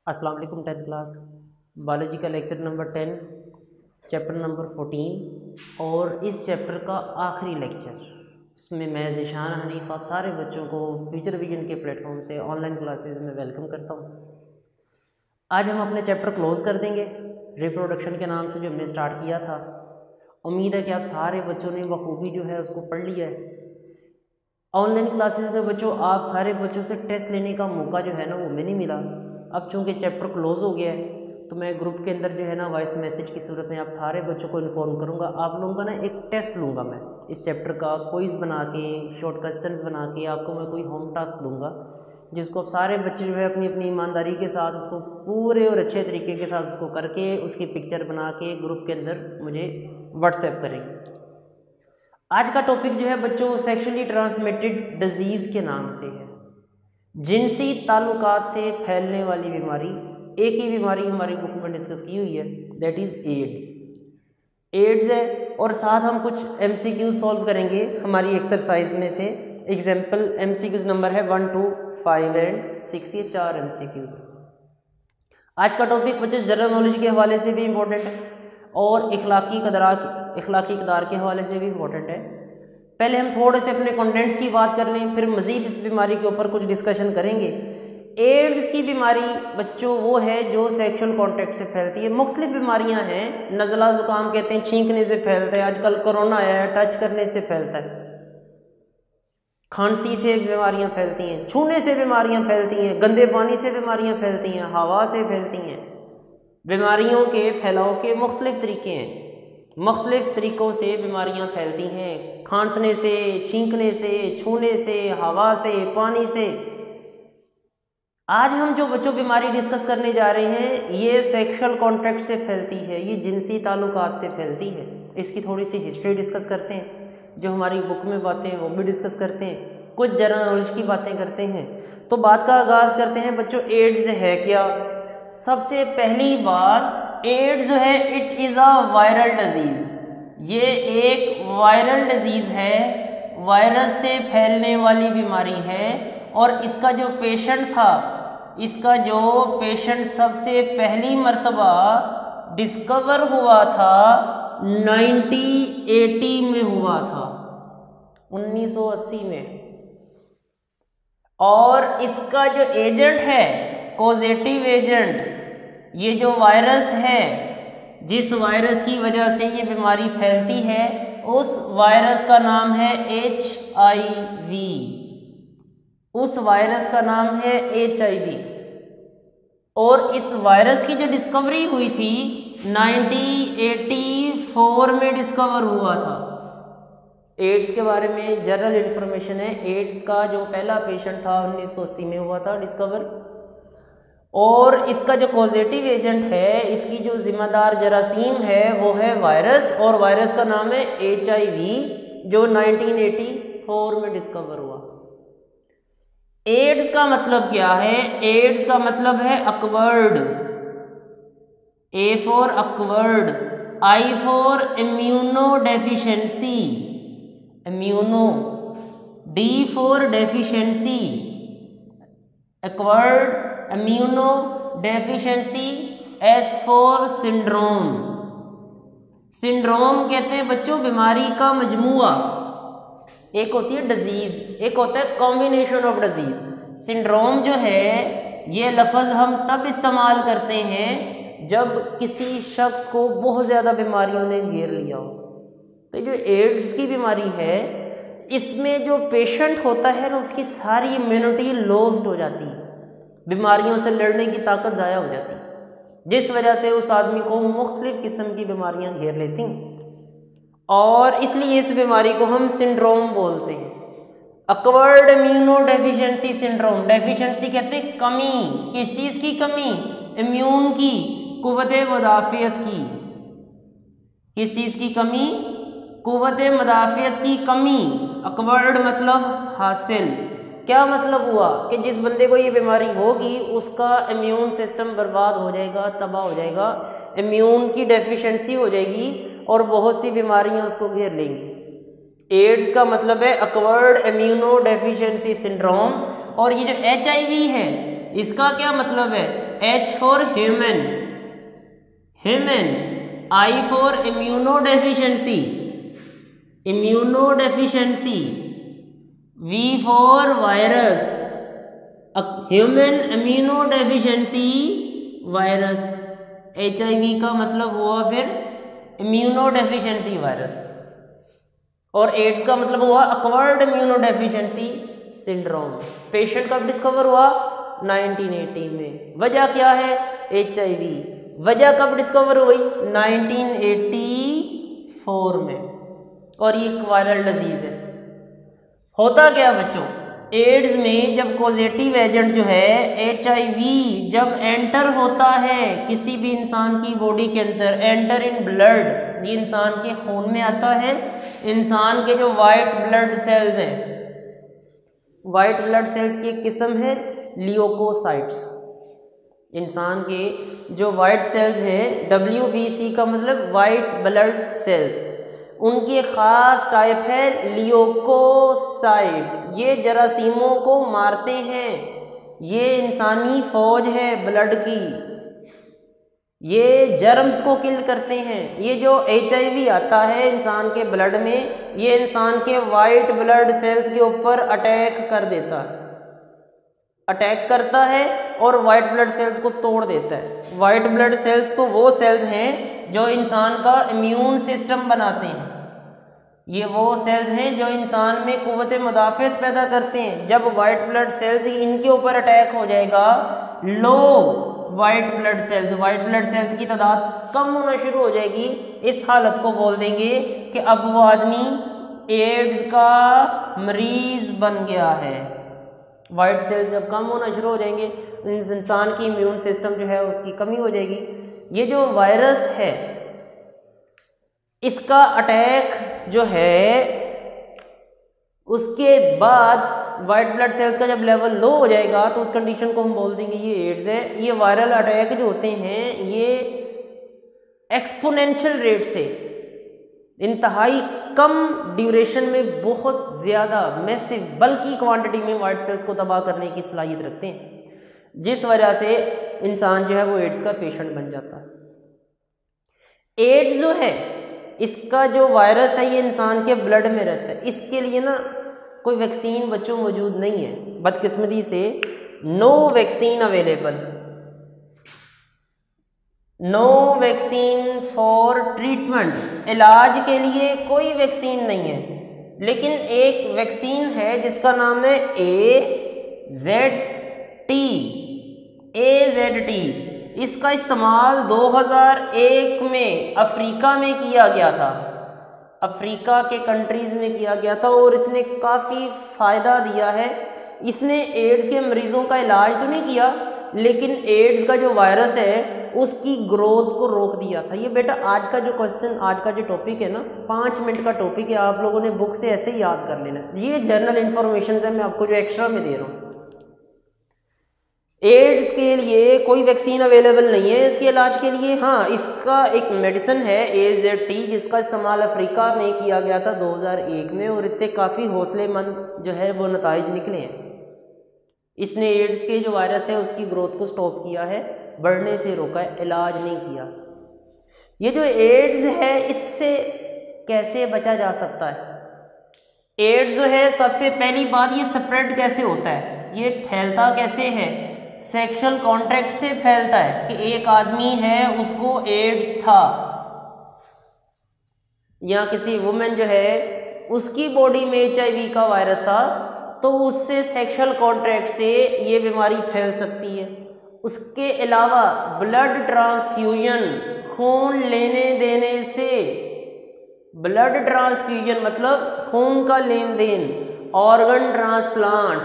अस्सलाम वालेकुम 10th class biology का लेक्चर नंबर 10 चैप्टर नंबर 14 और इस चैप्टर का आखिरी लेक्चर। उसमें मैं ज़ीशान हनीफ आप सारे बच्चों को फ्यूचर विजन के प्लेटफॉर्म से ऑनलाइन क्लासेस में वेलकम करता हूँ। आज हम अपने चैप्टर क्लोज़ कर देंगे रिप्रोडक्शन के नाम से जो हमने स्टार्ट किया था। उम्मीद है कि आप सारे बच्चों ने बखूबी जो है उसको पढ़ लिया है। ऑनलाइन क्लासेस में बच्चों आप सारे बच्चों से टेस्ट लेने का मौका जो है ना वो हमें नहीं मिला। अब चूँकि चैप्टर क्लोज़ हो गया है तो मैं ग्रुप के अंदर जो है ना वॉइस मैसेज की सूरत में आप सारे बच्चों को इन्फॉर्म करूँगा। आप लोगों का ना एक टेस्ट लूँगा मैं इस चैप्टर का, क्विज़ बना के शॉर्ट क्वेश्चंस बना के आपको मैं कोई होम टास्क दूँगा जिसको आप सारे बच्चे जो है अपनी अपनी ईमानदारी के साथ उसको पूरे और अच्छे तरीके के साथ उसको करके उसकी पिक्चर बना के ग्रुप के अंदर मुझे व्हाट्सएप करेंगे। आज का टॉपिक जो है बच्चों सेक्सुअली ट्रांसमिटेड डिजीज़ के नाम से है। जिनसी ताल्लुकात से फैलने वाली बीमारी। एक ही बीमारी हमारी बुक में डिस्कस की हुई है, दैट इज़ एड्स है। और साथ हम कुछ MCQ सॉल्व करेंगे हमारी एक्सरसाइज में से। एग्जाम्पल MCQs नंबर है 1, 2, 5 एंड 6, ये 4 MCQs है। आज का टॉपिक बच्चों जनरल नॉलेज के हवाले से भी इम्पोर्टेंट है और इखलाकी इक़दार के हवाले से भी इम्पोर्टेंट है। पहले हम थोड़े से अपने कंटेंट्स की बात कर लें, फिर मज़ीद इस बीमारी के ऊपर कुछ डिस्कशन करेंगे। एड्स की बीमारी बच्चों वो है जो सेक्सुअल कॉन्टैक्ट से फैलती है। मुख्तलिफ बीमारियां हैं, नज़ला ज़ुकाम कहते हैं, छींकने से फैलता है, आजकल कोरोना आया है टच करने से फैलता है, खांसी से बीमारियां फैलती हैं, छूने से बीमारियां फैलती हैं, गंदे पानी से बीमारियां फैलती हैं, हवा से फैलती हैं। बीमारियों के फैलाव के मुख्तलिफ तरीके हैं, मुख्तलिफ तरीक़ों से बीमारियां फैलती हैं, खांसने से, छींकने से, छूने से, हवा से, पानी से। आज हम जो बच्चों बीमारी डिस्कस करने जा रहे हैं ये सेक्सुअल कॉन्टैक्ट से फैलती है, ये जिनसी ताल्लुकात से फैलती है। इसकी थोड़ी सी हिस्ट्री डिस्कस करते हैं, जो हमारी बुक में बातें हैं वो भी डिस्कस करते हैं, कुछ जनरल नॉलेज की बातें करते हैं। तो बात का आगाज़ करते हैं बच्चों। एड्स है क्या? सबसे पहली बात, एड्स जो है it is a viral disease. ये एक वायरल डिजीज़ है, वायरस से फैलने वाली बीमारी है। और इसका जो पेशेंट सबसे पहली मर्तबा डिस्कवर हुआ था 1980 में हुआ था, 1980 में। और इसका जो एजेंट है कॉजेटिव एजेंट, ये जो वायरस है जिस वायरस की वजह से ये बीमारी फैलती है उस वायरस का नाम है HIV। उस वायरस का नाम है HIV। और इस वायरस की जो डिस्कवरी हुई थी 1984 में डिस्कवर हुआ था। एड्स के बारे में जनरल इन्फॉर्मेशन है। एड्स का जो पहला पेशेंट था 1980 में हुआ था डिस्कवर। और इसका जो कॉजेटिव एजेंट है, इसकी जो जिम्मेदार जरासीम है वो है वायरस, और वायरस का नाम है HIV जो 1984 में डिस्कवर हुआ। एड्स का मतलब क्या है? एड्स का मतलब है awkward, A for awkward, I for immuno deficiency, immuno, D for deficiency, awkward, immuno deficiency, S for syndrome. Syndrome कहते हैं बच्चों बीमारी का मजमुआ। एक होती है डिजीज, एक होता है कॉम्बिनेशन ऑफ डिजीज। सिंड्रोम जो है ये लफ्ज़ हम तब इस्तेमाल करते हैं जब किसी शख्स को बहुत ज़्यादा बीमारियों ने घेर लिया हो। तो जो एड्स की बीमारी है इसमें जो पेशेंट होता है ना उसकी सारी इम्यूनिटी लॉस्ट हो जाती है, बीमारियों से लड़ने की ताकत ज़ाया हो जाती है, जिस वजह से उस आदमी को मुख्तलिफ किस्म की बीमारियां घेर लेती हैं। और इसलिए इस बीमारी को हम सिंड्रोम बोलते हैं, awkward immuno deficiency syndrome. Deficiency कहते हैं कमी, किस चीज़ की कमी? इम्यून की, कुव्वत मुदाफ़ियत की। किस चीज़ की कमी? कुव्वत मुदाफ़ियत की कमी। अक्वर्ड मतलब हासिल। क्या मतलब हुआ कि जिस बंदे को ये बीमारी होगी उसका इम्यून सिस्टम बर्बाद हो जाएगा, तबाह हो जाएगा, इम्यून की डेफिशिएंसी हो जाएगी और बहुत सी बीमारियां उसको घेर लेंगी। एड्स का मतलब है अक्वर्ड इम्यूनो डेफिशिएंसी सिंड्रोम। और ये जो HIV है इसका क्या मतलब है? H for human, human, I for immunodeficiency, immunodeficiency, V for virus, human immunodeficiency virus, HIV का मतलब हुआ फिर इम्यूनोडेफिशिएंसी वायरस, और एड्स का मतलब हुआ अक्वायर्ड इम्यूनोडेफिशिएंसी सिंड्रोम। पेशेंट कब डिस्कवर हुआ? 1980 में। वजह क्या है? HIV। वजह कब डिस्कवर हुई? 1984 में, और ये एक वायरल डिजीज है। होता क्या बच्चों, एड्स में जब कॉजेटिव एजेंट जो है HIV जब एंटर होता है किसी भी इंसान की बॉडी के अंदर, एंटर इन ब्लड, ये इंसान के खून में आता है, इंसान के जो वाइट ब्लड सेल्स हैं, वाइट ब्लड सेल्स की एक किस्म है ल्यूकोसाइट्स। इंसान के जो वाइट सेल्स हैं, WBC का मतलब वाइट ब्लड सेल्स, उनकी एक ख़ास टाइप है ल्यूकोसाइट्स। ये जरासीमों को मारते हैं, ये इंसानी फौज है ब्लड की, ये जर्म्स को किल करते हैं। ये जो HIV आता है इंसान के ब्लड में, ये इंसान के वाइट ब्लड सेल्स के ऊपर अटैक कर देता है, अटैक करता है और वाइट ब्लड सेल्स को तोड़ देता है। वाइट ब्लड सेल्स तो वो सेल्स हैं जो इंसान का इम्यून सिस्टम बनाते हैं, ये वो सेल्स हैं जो इंसान में कुव्वत मुदाफ़त पैदा करते हैं। जब वाइट ब्लड सेल्स इनके ऊपर अटैक हो जाएगा, लो वाइट ब्लड सेल्स की तादाद कम होना शुरू हो जाएगी। इस हालत को बोल देंगे कि अब वो आदमी एड्स का मरीज बन गया है। वाइट सेल्स जब कम होना शुरू हो जाएंगे, इंसान की इम्यून सिस्टम जो है उसकी कमी हो जाएगी। ये जो वायरस है इसका अटैक जो है, उसके बाद वाइट ब्लड सेल्स का जब लेवल लो हो जाएगा तो उस कंडीशन को हम बोल देंगे ये एड्स है। ये वायरल अटैक जो होते हैं ये एक्सपोनेंशियल रेट से इंतहाई कम ड्यूरेशन में बहुत ज़्यादा मैसिव बल्कि क्वांटिटी में वाइट सेल्स को तबाह करने की सलाहियत रखते हैं, जिस वजह से इंसान जो है वो एड्स का पेशेंट बन जाता है। एड्स जो है इसका जो वायरस है ये इंसान के ब्लड में रहता है। इसके लिए ना कोई वैक्सीन बच्चों मौजूद नहीं है, बदकिस्मती से no vaccine available, no vaccine for treatment, इलाज के लिए कोई वैक्सीन नहीं है। लेकिन एक वैक्सीन है जिसका नाम है AZT। इसका इस्तेमाल 2001 में अफ्रीका में किया गया था, अफ्रीका के कंट्रीज़ में किया गया था, और इसने काफ़ी फ़ायदा दिया है। इसने एड्स के मरीज़ों का इलाज तो नहीं किया, लेकिन एड्स का जो वायरस है उसकी ग्रोथ को रोक दिया था। ये बेटा आज का जो क्वेश्चन, आज का जो टॉपिक है ना, 5 मिनट का टॉपिक है, आप लोगों ने बुक से ऐसे ही याद कर लेना। ये जनरल इन्फॉर्मेशन है, मैं आपको जो एक्स्ट्रा में दे रहा हूँ। एड्स के लिए कोई वैक्सीन अवेलेबल नहीं है इसके इलाज के लिए। हाँ, इसका एक मेडिसिन है AZT जिसका इस्तेमाल अफ्रीका में किया गया था 2001 में, और इससे काफ़ी हौसलेमंद जो है वो नताइज निकले हैं। इसने एड्स के जो वायरस है उसकी ग्रोथ को स्टॉप किया है, बढ़ने से रोका है, इलाज नहीं किया। ये जो एड्स है इससे कैसे बचा जा सकता है? एड्स जो है सबसे पहली बात, ये स्प्रेड कैसे होता है, ये फैलता कैसे है? सेक्सुअल कॉन्टैक्ट से फैलता है कि एक आदमी है उसको एड्स था, या किसी वुमेन जो है उसकी बॉडी में HIV का वायरस था, तो उससे सेक्सुअल कॉन्टैक्ट से ये बीमारी फैल सकती है। उसके अलावा ब्लड ट्रांसफ्यूजन, खून लेने देने से, ब्लड ट्रांसफ्यूजन मतलब खून का लेन देन, ऑर्गन ट्रांसप्लांट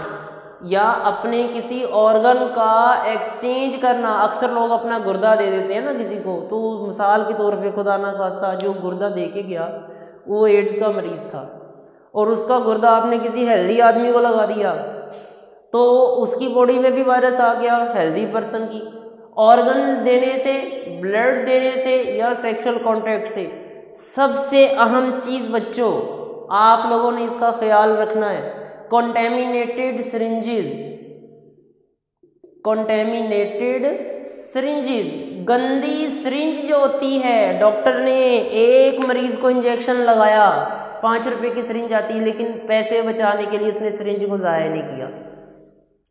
या अपने किसी ऑर्गन का एक्सचेंज करना। अक्सर लोग अपना गुर्दा दे देते हैं ना किसी को, तो मिसाल के तौर पे खुदा ना खास्ता जो गुर्दा दे के गया वो एड्स का मरीज़ था, और उसका गुर्दा आपने किसी हेल्दी आदमी को लगा दिया तो उसकी बॉडी में भी वायरस आ गया हेल्दी पर्सन की। ऑर्गन देने से, ब्लड देने से या सेक्सुअल कॉन्टैक्ट से। सबसे अहम चीज़ बच्चों आप लोगों ने इसका ख्याल रखना है, कॉन्टेमिनेटेड सिरिंजेस, कॉन्टेमिनेटेड सिरिंजेस, गंदी सिरिंज जो होती है, डॉक्टर ने एक मरीज को इंजेक्शन लगाया, 5 रुपए की सिरिंज आती है, लेकिन पैसे बचाने के लिए उसने सिरिंज को ज़ाया नहीं किया।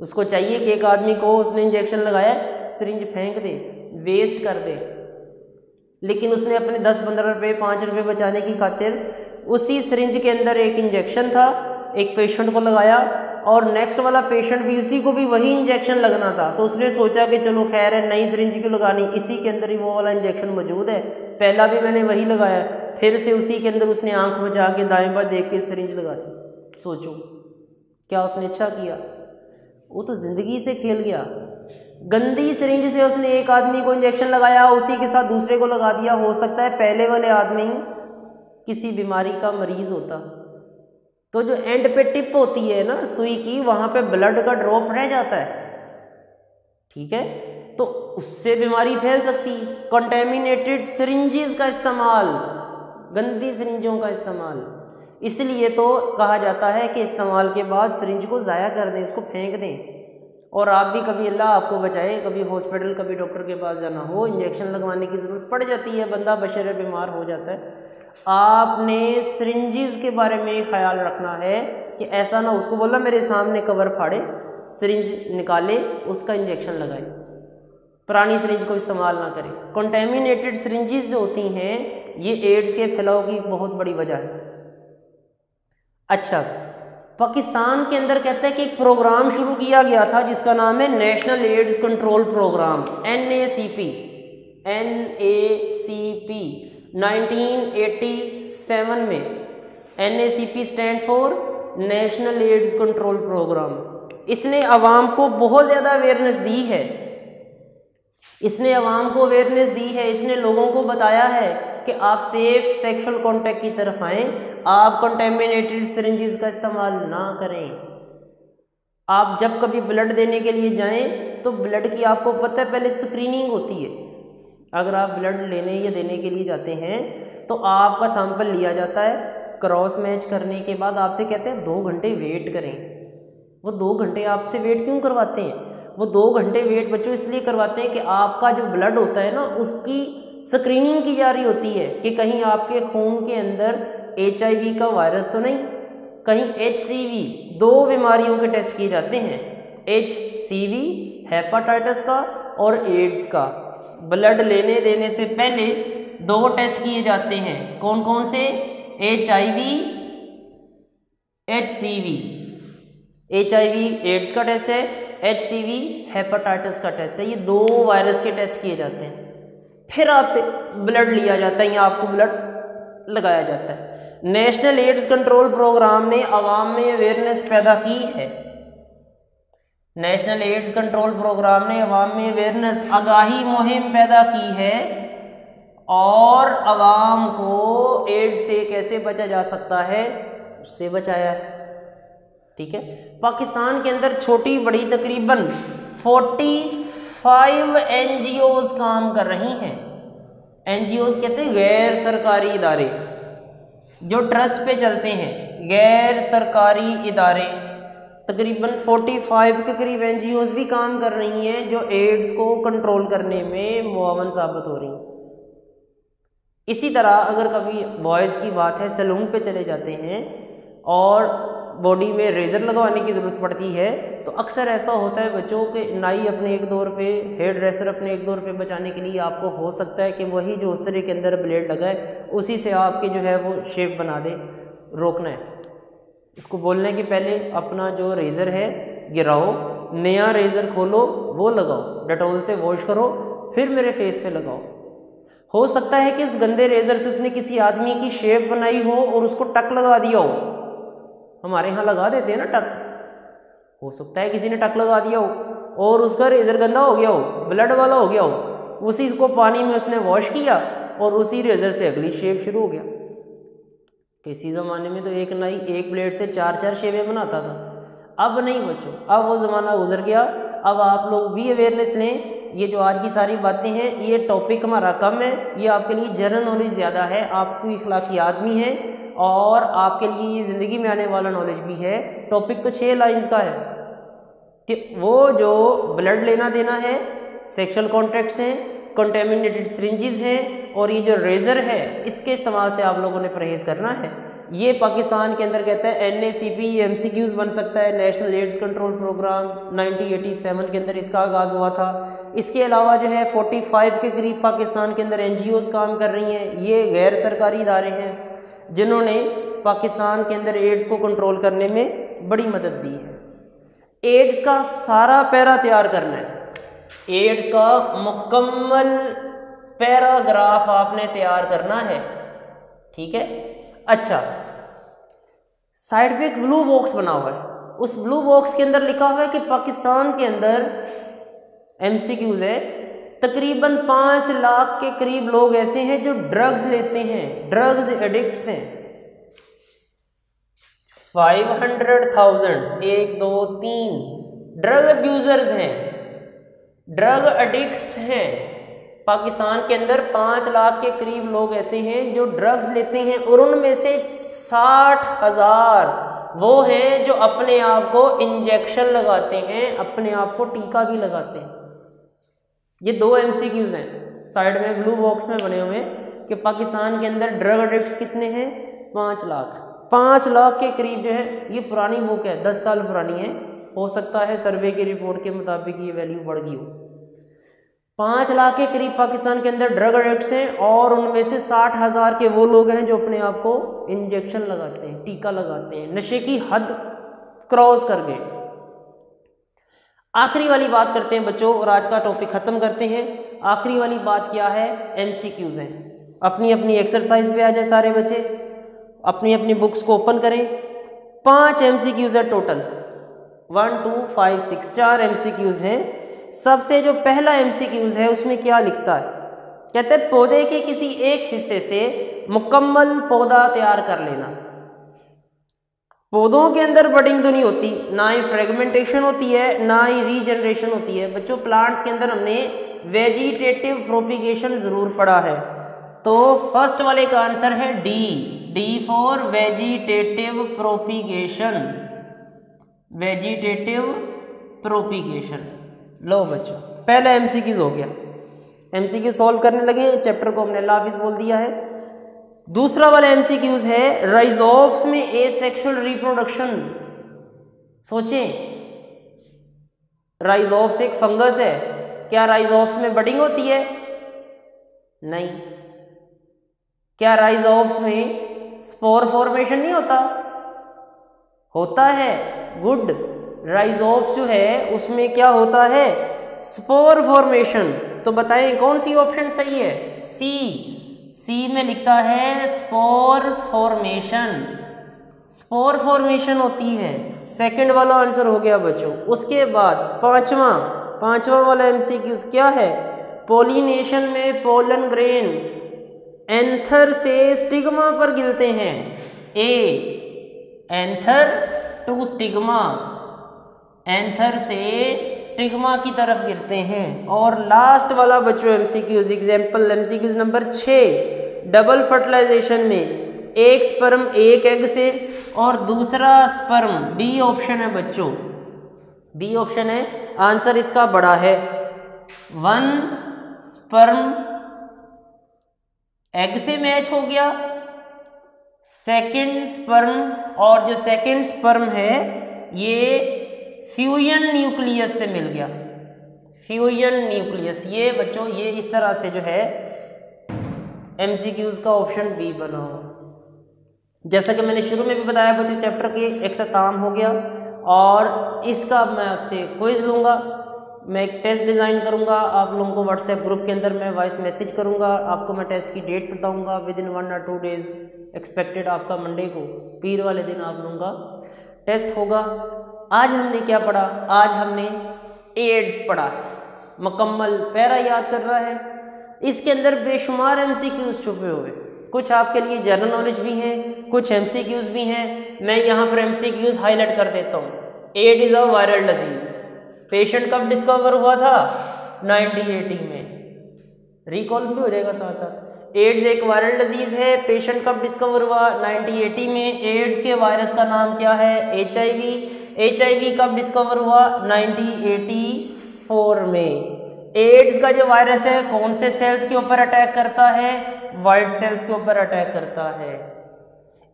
उसको चाहिए कि एक आदमी को उसने इंजेक्शन लगाया, सिरिंज फेंक दे, वेस्ट कर दे, लेकिन उसने अपने 10-15 रुपये 5 रुपये बचाने की खातिर उसी सिरिंज के अंदर एक इंजेक्शन था, एक पेशेंट को लगाया और नेक्स्ट वाला पेशेंट भी उसी को भी वही इंजेक्शन लगना था। तो उसने सोचा कि चलो खैर है, नई सिरिंज क्यों लगानी, इसी के अंदर ही वो वाला इंजेक्शन मौजूद है, पहला भी मैंने वही लगाया, फिर से उसी के अंदर उसने आंख बचा के दाएं बाएं देख के सिरिंज लगा दी। सोचो क्या उसने अच्छा किया? वो तो ज़िंदगी से खेल गया। गंदी सिरिंज से उसने एक आदमी को इंजेक्शन लगाया, उसी के साथ दूसरे को लगा दिया। हो सकता है पहले वाले आदमी किसी बीमारी का मरीज होता, तो जो एंड पे टिप होती है ना सुई की, वहाँ पे ब्लड का ड्रॉप रह जाता है, ठीक है, तो उससे बीमारी फैल सकती। कंटेमिनेटेड सिरिंजेस का इस्तेमाल, गंदी सिरिंजों का इस्तेमाल, इसलिए तो कहा जाता है कि इस्तेमाल के बाद सिरिंज को ज़ाया कर दें, उसको फेंक दें। और आप भी कभी, अल्लाह आपको बचाए, कभी हॉस्पिटल कभी डॉक्टर के पास जाना हो, इंजेक्शन लगवाने की ज़रूरत पड़ जाती है, बंदा बशर बीमार हो जाता है, आपने सिरिंजेस के बारे में ख्याल रखना है कि ऐसा ना उसको बोला मेरे सामने कवर फाड़े, सिरिंज निकाले, उसका इंजेक्शन लगाए, पुरानी सिरिंज को इस्तेमाल ना करें। कंटेमिनेटेड सिरिंजेस जो होती हैं ये एड्स के फैलाव की बहुत बड़ी वजह है। अच्छा, पाकिस्तान के अंदर कहते हैं कि एक प्रोग्राम शुरू किया गया था जिसका नाम है national AIDS control programme, NACP 1987 में। NACP stand for national AIDS control programme. इसने आवाम को बहुत ज़्यादा अवेयरनेस दी है, इसने आवाम को अवेयरनेस दी है, इसने लोगों को बताया है कि आप सेफ सेक्सुअल कांटेक्ट की तरफ आएँ, आप कंटेमिनेटेड सिरिंजेस का इस्तेमाल ना करें। आप जब कभी ब्लड देने के लिए जाएं तो ब्लड की आपको पता है पहले स्क्रीनिंग होती है। अगर आप ब्लड लेने या देने के लिए जाते हैं तो आपका सैंपल लिया जाता है, क्रॉस मैच करने के बाद आपसे कहते हैं 2 घंटे वेट करें। वो 2 घंटे आपसे वेट क्यों करवाते हैं? वो 2 घंटे वेट बच्चों इसलिए करवाते हैं कि आपका जो ब्लड होता है ना उसकी स्क्रीनिंग की जा रही होती है कि कहीं आपके खून के अंदर HIV का वायरस तो नहीं, कहीं HCV, 2 बीमारियों के टेस्ट किए जाते हैं, HCV हेपेटाइटिस का और एड्स का। ब्लड लेने देने से पहले 2 टेस्ट किए जाते हैं, कौन कौन से? HIV HCV, HIV एड्स का टेस्ट है, HCV हेपेटाइटिस का टेस्ट है, ये 2 वायरस के टेस्ट किए जाते हैं, फिर आपसे ब्लड लिया जाता है या आपको ब्लड लगाया जाता है। नेशनल एड्स कंट्रोल प्रोग्राम ने आवाम में अवेयरनेस पैदा की है, नेशनल एड्स कंट्रोल प्रोग्राम ने आवाम में अवेयरनेस आगाही मुहिम पैदा की है और आवाम को एड्स से कैसे बचा जा सकता है उससे बचाया है, ठीक है। पाकिस्तान के अंदर छोटी बड़ी तकरीबन 45 NGOs काम कर रही हैं। NGOs कहते हैं गैर सरकारी इदारे जो ट्रस्ट पे चलते हैं, गैर सरकारी इदारे। तकरीबन 45 के करीब NGOs भी काम कर रही हैं जो एड्स को कंट्रोल करने में मुआवन साबित हो रही हैं। इसी तरह अगर कभी बॉयज़ की बात है, सैलून पे चले जाते हैं और बॉडी में रेज़र लगवाने की ज़रूरत पड़ती है तो अक्सर ऐसा होता है बच्चों के नाई अपने 1-2 रुपये, हेयर ड्रेसर अपने 1-2 रुपये बचाने के लिए आपको हो सकता है कि वही जो उस तरह के अंदर ब्लेड लगा है उसी से आपके जो है वो शेप बना दे। रोकना है, उसको बोलना है कि पहले अपना जो रेज़र है गिराओ, नया रेज़र खोलो, वो लगाओ, डेटॉल से वॉश करो, फिर मेरे फेस पे लगाओ। हो सकता है कि उस गंदे रेज़र से उसने किसी आदमी की शेप बनाई हो और उसको टक लगा दिया हो। हमारे यहाँ लगा देते हैं ना टक, हो सकता है किसी ने टक लगा दिया हो और उसका रेज़र गंदा हो गया हो, ब्लड वाला हो गया हो, उसी को पानी में उसने वॉश किया और उसी रेज़र से अगली शेप शुरू हो गया। किसी ज़माने में तो एक नाई एक ब्लेड से 4-4 शेपें बनाता था, अब नहीं बच्चों, अब वो ज़माना गुजर गया। अब आप लोग भी अवेयरनेस लें। ये जो आज की सारी बातें हैं ये टॉपिक हमारा कम है, ये आपके लिए जनरल नॉलेज ज़्यादा है, आपको इखलाकियात भी हैं और आपके लिए ये ज़िंदगी में आने वाला नॉलेज भी है। टॉपिक तो 6 लाइंस का है कि वो जो ब्लड लेना देना है सेक्सुअल कॉन्टैक्ट्स हैं, कंटेमिनेटेड सिरिंजेस हैं, और ये जो रेजर है इसके इस्तेमाल से आप लोगों ने परहेज़ करना है। ये पाकिस्तान के अंदर कहता है NACP MCQs बन सकता है, नेशनल एड्स कंट्रोल प्रोग्राम 1987 के अंदर इसका आगाज़ हुआ था। इसके अलावा जो है 45 के करीब पाकिस्तान के अंदर NGOs काम कर रही हैं। ये गैर सरकारी इदारे हैं जिन्होंने पाकिस्तान के अंदर एड्स को कंट्रोल करने में बड़ी मदद दी है। एड्स का सारा पैरा तैयार करना है, एड्स का मुकम्मल पैराग्राफ आपने तैयार करना है, ठीक है। अच्छा, साइड पे एक ब्लू बॉक्स बना हुआ है, उस ब्लू बॉक्स के अंदर लिखा हुआ है कि पाकिस्तान के अंदर MCQs है, तकरीबन 5 लाख के करीब लोग ऐसे हैं जो ड्रग्स लेते हैं, ड्रग्स एडिक्ट्स हैं। 500,000 1 2 3 ड्रग अब्यूजर्स हैं, ड्रग एडिक्ट्स हैं। पाकिस्तान के अंदर 5 लाख के करीब लोग ऐसे हैं जो ड्रग्स लेते हैं, और उनमें से 60,000 वो हैं जो अपने आप को इंजेक्शन लगाते हैं, अपने आप को टीका भी लगाते हैं। ये 2 MCQs हैं साइड में ब्लू बॉक्स में बने हुए कि पाकिस्तान के अंदर ड्रग एडिक्ट्स कितने हैं, 5 लाख। 5 लाख के करीब जो है, ये पुरानी बुक है, 10 साल पुरानी है, हो सकता है सर्वे की रिपोर्ट के मुताबिक ये वैल्यू बढ़ गई हो। 5 लाख के करीब पाकिस्तान के अंदर ड्रग एडिक्ट्स हैं, और उनमें से 60,000 के वो लोग हैं जो अपने आप को इंजेक्शन लगाते हैं, टीका लगाते हैं, नशे की हद क्रॉस कर गए। आखिरी वाली बात करते हैं बच्चों, और आज का टॉपिक ख़त्म करते हैं। आखिरी वाली बात क्या है, MCQs हैं। अपनी अपनी एक्सरसाइज पे आ जाए सारे बच्चे, अपनी अपनी बुक्स को ओपन करें। 5 MCQs है टोटल, 1 2 5 6 4 MCQs हैं। सबसे जो पहला MCQs है उसमें क्या लिखता है, कहते हैं पौधे के किसी एक हिस्से से मुकम्मल पौधा तैयार कर लेना। पौधों के अंदर बडिंग तो नहीं होती, ना ही फ्रेगमेंटेशन होती है, ना ही रीजनरेशन होती है। बच्चों प्लांट्स के अंदर हमने वेजिटेटिव प्रोपिगेशन ज़रूर पढ़ा है, तो फर्स्ट वाले का आंसर है D for vegetative propagation, vegetative propagation. लो बच्चों, पहला MCQs हो गया, MCQ सॉल्व करने लगे, चैप्टर को हमने अल्लाह हाफिज़ बोल दिया है। दूसरा वाला MCQs है राइजोप्स में एसेक्सुअल रिप्रोडक्शन। सोचें, राइजोप्स एक फंगस है, क्या राइजोप्स में बडिंग होती है? नहीं। क्या राइजोप्स में स्पोर फॉर्मेशन नहीं होता? होता है, गुड। राइजोप्स जो है उसमें क्या होता है, स्पोर फॉर्मेशन। तो बताएं कौन सी ऑप्शन सही है? सी में लिखता है स्पोर फॉर्मेशन, स्पोर फॉर्मेशन होती है। सेकंड वाला आंसर हो गया बच्चों। उसके बाद पांचवा वाला MCQs क्या है, पोलिनेशन में पोलन ग्रेन एंथर से स्टिग्मा पर गिरते हैं। एंथर टू स्टिग्मा, एंथर से स्टिग्मा की तरफ गिरते हैं। और लास्ट वाला बच्चों MCQs, एग्जाम्पल MCQs नंबर 6, डबल फर्टिलाइजेशन में एक स्पर्म एक एग से और दूसरा स्पर्म, बी ऑप्शन है बच्चों, बी ऑप्शन है, आंसर इसका बड़ा है। 1 स्पर्म एग से मैच हो गया, सेकंड स्पर्म, और जो सेकंड स्पर्म है ये फ्यूजन न्यूक्लियस से मिल गया, फ्यूजन न्यूक्लियस। ये बच्चों ये इस तरह से जो है MCQs का ऑप्शन बी बना हो। जैसा कि मैंने शुरू में भी बताया बच्चों, चैप्टर के इख्तिताम हो गया, और इसका मैं आपसे क्विज लूँगा, मैं एक टेस्ट डिज़ाइन करूँगा, आप लोगों को व्हाट्सएप ग्रुप के अंदर मैं वॉइस मैसेज करूँगा, आपको मैं टेस्ट की डेट बताऊँगा, विदिन 1 or 2 days एक्सपेक्टेड आपका मंडे को, पीर वाले दिन आप लोगों का टेस्ट होगा। आज हमने क्या पढ़ा, आज हमने एड्स पढ़ा है, मुकम्मल पैरा याद कर रहा है। इसके अंदर बेशुमार MCQs छुपे हुए, कुछ आपके लिए जनरल नॉलेज भी हैं, कुछ MCQs भी हैं। मैं यहाँ पर MCQs हाईलाइट कर देता हूँ। AIDS is a viral disease, patient कब डिस्कवर हुआ था? 1980 में, रिकॉल भी हो जाएगा साथ साथ। एड्स एक वायरल डिजीज़ है, पेशेंट कब डिस्कवर हुआ? 1980 में। एड्स के वायरस का नाम क्या है? HIV। HIV कब डिस्कवर हुआ? 1984 में। एड्स का जो वायरस है कौन से सेल्स के ऊपर अटैक करता है? वाइट सेल्स के ऊपर अटैक करता है।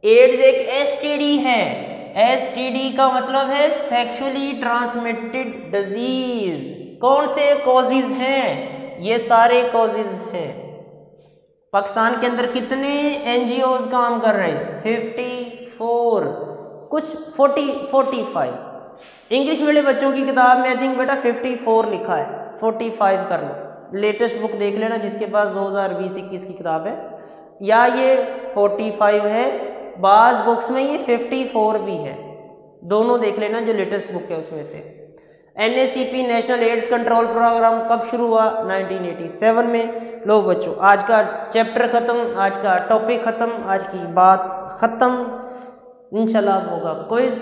एड्स एक एसटीडी है। एसटीडी का मतलब है सेक्सुअली ट्रांसमिटेड डिजीज। कौन से कॉजेज हैं? ये सारे कॉजेज हैं। पाकिस्तान के अंदर कितने एनजीओज काम कर रहे हैं? 54, कुछ 45। इंग्लिश मीडियम बच्चों की किताब में आई थिंक बेटा 54 लिखा है, 45 कर लो। लेटेस्ट बुक देख लेना जिसके पास 2020-21 की किताब है, या ये 45 है, बाज़ बुक्स में ये 54 भी है, दोनों देख लेना जो लेटेस्ट बुक है उसमें से। NACP national AIDS control programme कब शुरू हुआ? 1987 में। लो बच्चों, आज का चैप्टर ख़त्म, आज का टॉपिक ख़त्म, आज की बात ख़त्म। इंशाल्लाह होगा क्विज़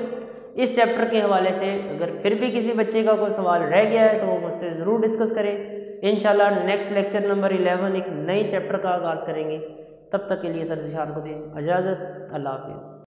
इस चैप्टर के हवाले से। अगर फिर भी किसी बच्चे का कोई सवाल रह गया है तो वो मुझसे ज़रूर डिस्कस करें। इंशाल्लाह नेक्स्ट लेक्चर नंबर 11 एक नई चैप्टर का आगाज़ करेंगे। तब तक के लिए सर ज़िशान को दें इजाज़त। अल्लाह हाफिज़।